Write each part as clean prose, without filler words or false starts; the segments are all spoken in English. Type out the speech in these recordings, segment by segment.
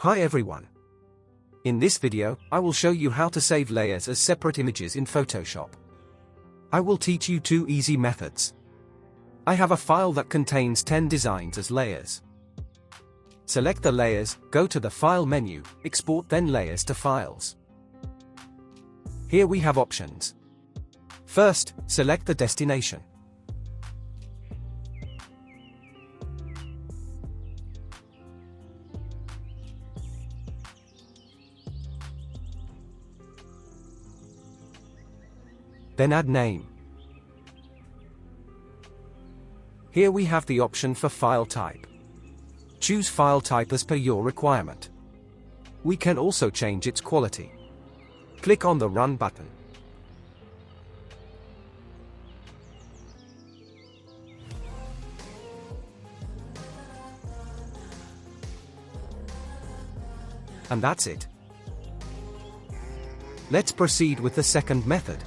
Hi everyone. In this video, I will show you how to save layers as separate images in Photoshop. I will teach you two easy methods. I have a file that contains 10 designs as layers. Select the layers, go to the File menu, Export then Layers to Files. Here we have options. First, select the destination. Then add name. Here we have the option for file type. Choose file type as per your requirement. We can also change its quality. Click on the Run button. And that's it. Let's proceed with the second method.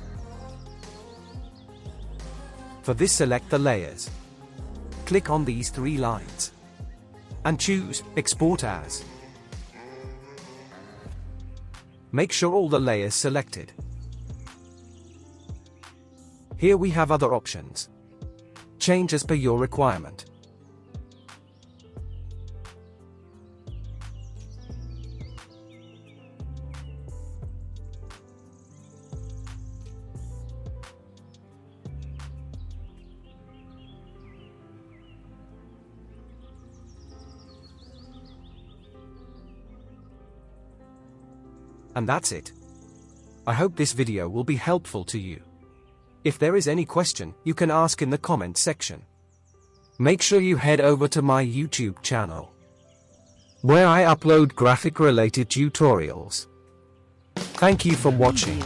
For this, select the layers. Click on these three lines and choose Export As. Make sure all the layers selected. Here we have other options. Change as per your requirement. And that's it. I hope this video will be helpful to you. If there is any question, you can ask in the comment section. Make sure you head over to my YouTube channel, where I upload graphic related tutorials. Thank you for watching.